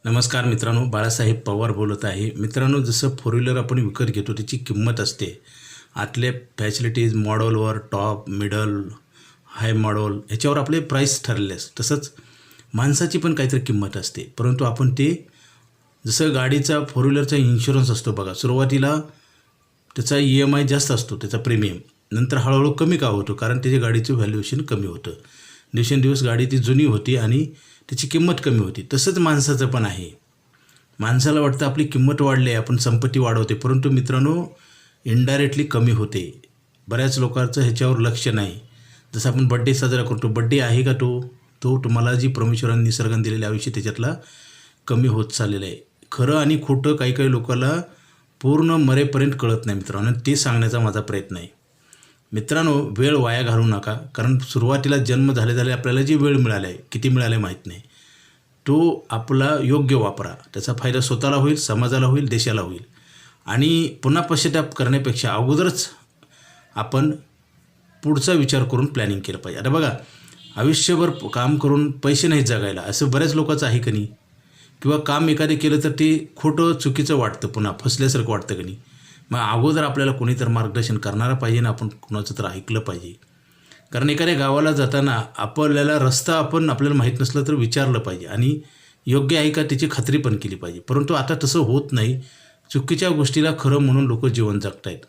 नमस्कार मित्रांनो, बाळासाहेब पवार बोलत आहे. मित्रांनो, जसं फोर व्हीलर आपण विकत घेतो त्याची किंमत असते. आतले फॅसिलिटीज मॉडलवर टॉप, मिडल, हाय मॉडल ह्याच्यावर आपले प्राईस ठरलेले असते. तसंच माणसाची पण काहीतरी किंमत असते. परंतु आपण ते जसं गाडीचा फोर व्हीलरचा इन्शुरन्स असतो बघा, सुरुवातीला त्याचा EMI जास्त असतो, त्याचा प्रीमियम. नंतर हळूहळू कमी का होतो, कारण त्याच्या गाडीचं व्हॅल्युएशन कमी होतं. दिवसेंदिवस गाडी ती जुनी होती आणि त्याची किंमत कमी होती. तसंच माणसाचं पण आहे. माणसाला वाटतं आपली किंमत वाढली आहे, आपण संपत्ती वाढवते, परंतु मित्रांनो इनडायरेक्टली कमी होते. बऱ्याच लोकांचं ह्याच्यावर लक्ष नाही. जसं आपण बड्डे साजरा करतो, बड्डे आहे का तो तुम्हाला जी परमेश्वराने निसर्गाने दिलेले आयुष्य त्याच्यातला कमी होत चाललेलं आहे. खरं आणि खोटं काही काही लोकांना पूर्ण मरेपर्यंत कळत नाही मित्रांनो, ते सांगण्याचा माझा प्रयत्न आहे. मित्रांनो, वेळ वाया घालवू नका, कारण सुरुवातीला जन्म झाले आपल्याला जी वेळ मिळाली आहे, किती मिळाले माहीत नाही, तो आपला योग्य वापरा. त्याचा फायदा स्वतःला होईल, समाजाला होईल, देशाला होईल. आणि पुन्हा पश्चाताप करण्यापेक्षा अगोदरच आपण पुढचा विचार करून प्लॅनिंग केलं पाहिजे. आता बघा, आयुष्यभर काम करून पैसे नाहीत जगायला, असं बऱ्याच लोकांचं आहे की नाही? किंवा काम एखादे केलं तर ते खोटं चुकीचं वाटतं, पुन्हा फसल्यासारखं वाटतं की नाही? मग अगोदर आपल्याला कोणी तर मार्गदर्शन करणारा पाहिजे ना, आपण कुणाचं तर ऐकलं पाहिजे. कारण एखाद्या गावाला जाताना आपल्याला रस्ता आपल्याला माहीत नसलं तर विचारलं पाहिजे आणि योग्य आहे का त्याची खात्री पण केली पाहिजे. परंतु आता तसं होत नाही. चुकीच्या गोष्टीला खरं म्हणून लोक जीवन जगत आहेत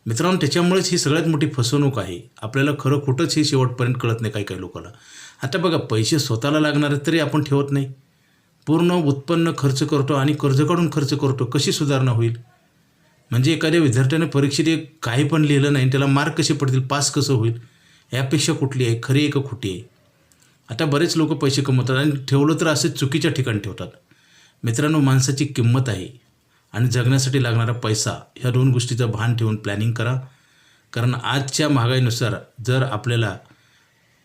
मित्रांनो. त्याच्यामुळेच ही सगळ्यात मोठी फसवणूक आहे. आपल्याला खरं खोटंच हे शेवटपर्यंत कळत नाही काही काही लोकांना. आता बघा, पैसे स्वतःला लागणारे तरी आपण ठेवत नाही. पूर्ण उत्पन्न खर्च करतो आणि कर्ज काढून खर्च करतो. कशी सुधारणा होईल? म्हणजे एखाद्या विद्यार्थ्याने परीक्षेत काही पण लिहिलं नाही, त्याला मार्क कसे पडतील, पास कसं होईल? यापेक्षा कुठली आहे, खरी आहे का खोटी आहे? आता बरेच लोक पैसे कमवतात आणि ठेवलं तर असे चुकीच्या ठिकाणी ठेवतात. मित्रांनो, माणसाची किंमत आहे आणि जगण्यासाठी लागणारा पैसा, ह्या दोन गोष्टीचं भान ठेवून प्लॅनिंग करा. कारण आजच्या महागाईनुसार जर आपल्याला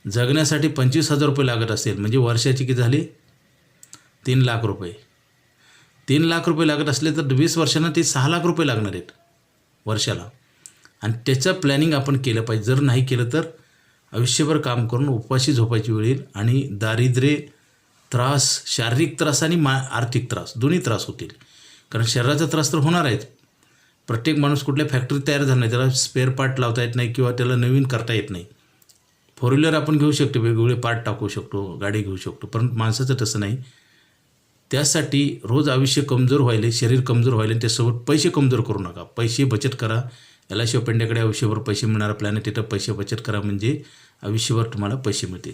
जगण्यासाठी 25,000 रुपये लागत असेल, म्हणजे वर्षाची किती झाली? 3 लाख रुपये. 3 लाख रुपये लागत असले तर 20 वर्षांना ते 6 लाख रुपये लागणार आहेत वर्षाला. आणि त्याचं प्लॅनिंग आपण केलं पाहिजे. जर नाही केलं तर आयुष्यभर काम करून उपाशी झोपायची वेळ येईल आणि दारिद्र्य, त्रास, शारीरिक त्रास आणि आर्थिक त्रास, दोन्ही त्रास होतील. कारण शरीराचा त्रास तर होणार आहेत. प्रत्येक माणूस कुठल्या फॅक्टरीत तयार झाला नाही, त्याला स्पेअर पार्ट लावता येत नाही किंवा त्याला नवीन करता येत नाही. फोर व्हीलर आपण घेऊ शकतो, वेगवेगळे पार्ट टाकू शकतो, गाडी घेऊ शकतो, परंतु माणसाचं तसं नाही. त्यासाठी रोज आयुष्य कमजोर व्हायले, शरीर कमजोर व्हायले, त्यासोबत पैसे कमजोर करू नका. पैसे बचत करा. याला शिवपेंड्याकडे आयुष्यभर पैसे मिळणारा प्लॅन आहे, तिथं पैसे बचत करा, म्हणजे आयुष्यभर तुम्हाला पैसे मिळतील.